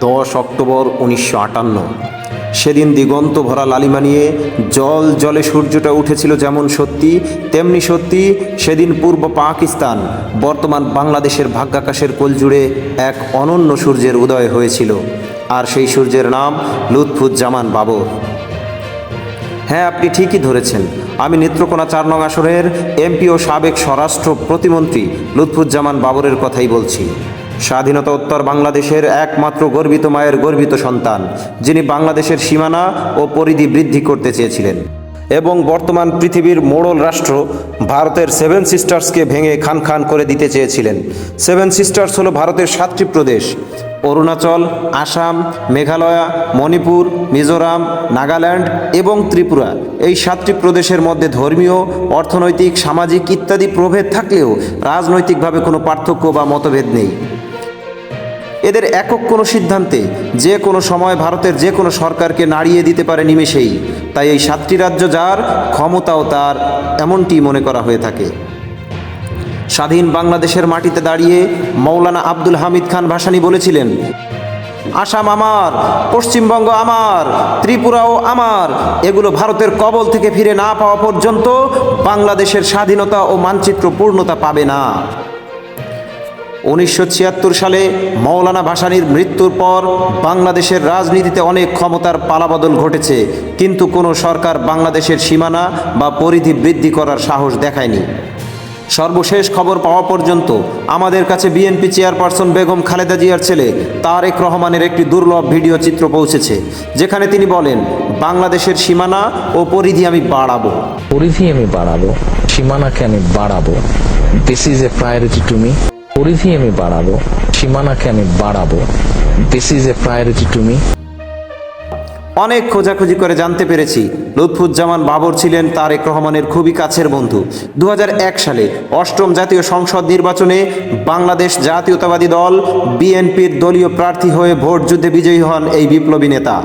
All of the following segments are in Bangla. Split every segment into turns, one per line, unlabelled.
10 অক্টোবর 1958। সেদিন দিগন্ত ভরা লালিমা নিয়ে জলে সূর্যটা উঠেছিল যেমন সত্যি, তেমনি সত্যি সেদিন পূর্ব পাকিস্তান বর্তমান বাংলাদেশের ভাগ্যাকাশের কোলজুড়ে এক অনন্য সূর্যের উদয় হয়েছিল। আর সেই সূর্যের নাম লুৎফুজ্জামান বাবর। হ্যাঁ, আপনি ঠিকই ধরেছেন। আমি নেত্রকোনা 4 নং আসনের এমপি ও সাবেক স্বরাষ্ট্র প্রতিমন্ত্রী লুৎফুজ্জামান বাবরের কথাই বলছি। স্বাধীনতা উত্তর বাংলাদেশের একমাত্র গর্বিত মায়ের গর্বিত সন্তান, যিনি বাংলাদেশের সীমানা ও পরিধি বৃদ্ধি করতে চেয়েছিলেন এবং বর্তমান পৃথিবীর মোড়ল রাষ্ট্র ভারতের 7 সিস্টার্সকে ভেঙে খান খান করে দিতে চেয়েছিলেন। 7 সিস্টার্স হলো ভারতের 7টি প্রদেশ: অরুণাচল, আসাম, মেঘালয়, মণিপুর, মিজোরাম, নাগাল্যান্ড এবং ত্রিপুরা। এই 7টি প্রদেশের মধ্যে ধর্মীয়, অর্থনৈতিক, সামাজিক ইত্যাদি প্রভেদ থাকলেও রাজনৈতিকভাবে কোনো পার্থক্য বা মতভেদ নেই। এদের একক কোনো সিদ্ধান্তে যে কোনো সময় ভারতের যে কোনো সরকারকে নাড়িয়ে দিতে পারে নিমেষেই। তাই এই 7টি রাজ্য যার, ক্ষমতাও তার, এমনটি মনে করা হয়ে থাকে। স্বাধীন বাংলাদেশের মাটিতে দাঁড়িয়ে মৌলানা আব্দুল হামিদ খান ভাসানী বলেছিলেন, আসাম আমার, পশ্চিমবঙ্গ আমার, ত্রিপুরাও আমার। এগুলো ভারতের কবল থেকে ফিরে না পাওয়া পর্যন্ত বাংলাদেশের স্বাধীনতা ও মানচিত্র পূর্ণতা পাবে না। 1976 সালে মৌলানা ভাসানীর মৃত্যুর পর বাংলাদেশের রাজনীতিতে অনেক ক্ষমতার পালাবদল ঘটেছে, কিন্তু কোনো সরকার বাংলাদেশের সীমানা বা পরিধি বৃদ্ধি করার সাহস দেখায়নি। সর্বশেষ খবর পাওয়া পর্যন্ত আমাদের কাছে বিএনপি চেয়ারপারসন বেগম খালেদা জিয়ার ছেলে তারেক রহমানের একটি দুর্লভ ভিডিও চিত্র পৌঁছেছে, যেখানে তিনি বলেন, বাংলাদেশের সীমানা ও পরিধি আমি বাড়াবো,
সীমানাকে আমি বাড়াবো। This is a priority to me. পরিধি আমি বাড়াবো, সীমানাকে আমি বাড়াবো। This is a priority to me.
অনেক খোঁজাখুঁজি করে জানতে পেরেছি লুৎফুজ্জামান বাবর ছিলেন তারেক রহমানের খুবই কাছের বন্ধু। 2001 সালে 8ম জাতীয় সংসদ নির্বাচনে বাংলাদেশ জাতীয়তাবাদী দল বিএনপির দলীয় প্রার্থী হয়ে ভোট যুদ্ধে বিজয়ী হন এই বিপ্লবী নেতা।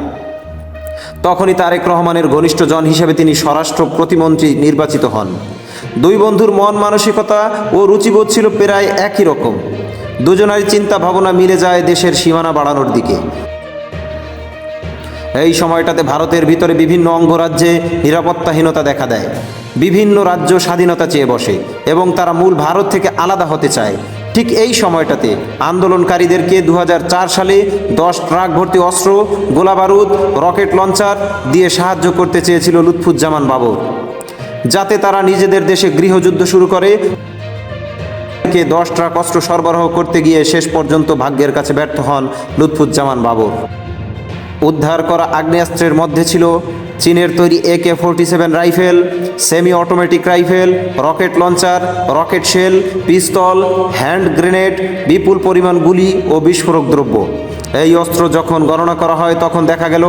তখনই তারেক রহমানের ঘনিষ্ঠ জন হিসেবে তিনি স্বরাষ্ট্র প্রতিমন্ত্রী নির্বাচিত হন। দুই বন্ধুর মন মানসিকতা ও রুচিবোধ ছিল প্রায় একই রকম। দুজনারই চিন্তা ভাবনা মিলে যায় দেশের সীমানা বাড়ানোর দিকে। এই সময়টাতে ভারতের ভিতরে বিভিন্ন অঙ্গরাজ্যে নিরাপত্তাহীনতা দেখা দেয়। বিভিন্ন রাজ্য স্বাধীনতা চেয়ে বসে এবং তারা মূল ভারত থেকে আলাদা হতে চায়। ঠিক এই সময়টাতে আন্দোলনকারীদেরকে 2004 সালে 10 ট্রাক ভর্তি অস্ত্র, গোলাবারুদ, রকেট লঞ্চার দিয়ে সাহায্য করতে চেয়েছিল লুৎফুজ্জামান বাবর, যাতে তারা নিজেদের দেশে গৃহযুদ্ধ শুরু করে। 10 ট্রাক অস্ত্র সরবরাহ করতে গিয়ে শেষ পর্যন্ত ভাগ্যের কাছে ব্যর্থ হন লুৎফুজ্জামান বাবর। উদ্ধার করা আগ্নেয়াস্ত্রের মধ্যে ছিল চীনের তৈরি AK-47 rifle, semi automatic rifle, rocket launcher, rocket shell, pistol, hand grenade, বিপুল পরিমাণ গুলি ও বিস্ফোরক দ্রব্য। এই অস্ত্র যখন গণনা করা হয় তখন দেখা গেল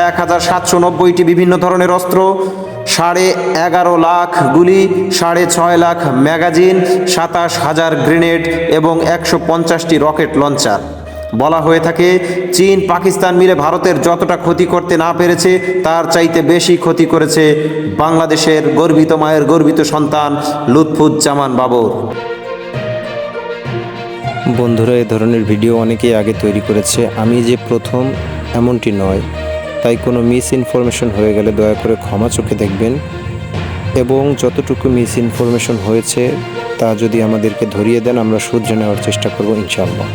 1790টি বিভিন্ন ধরনের অস্ত্র, 11.5 লাখ গুলি, 6.5 লাখ ম্যাগাজিন, 27,000 গ্রেনেড এবং 150টি রকেট লঞ্চার। বলা হয়ে থাকে, চীন পাকিস্তান মিলে ভারতের যতটা ক্ষতি করতে না পেরেছে তার চাইতে বেশি ক্ষতি করেছে বাংলাদেশের গর্বিত মায়ের গর্বিত সন্তান লুৎফুজ্জামান বাবর।
বন্ধুরা, এই ধরনের ভিডিও অনেকেই আগে তৈরি করেছে, আমি যে প্রথম এমনটি নয়। তাই কোনো মিস ইনফরমেশন হয়ে গেলে দয়া করে ক্ষমা চোখে দেখবেন এবং যতটুকু মিস ইনফরমেশন হয়েছে তা যদি আমাদেরকে ধরিয়ে দেন আমরা শুধরে নেওয়ার চেষ্টা করব ইনশাআল্লাহ।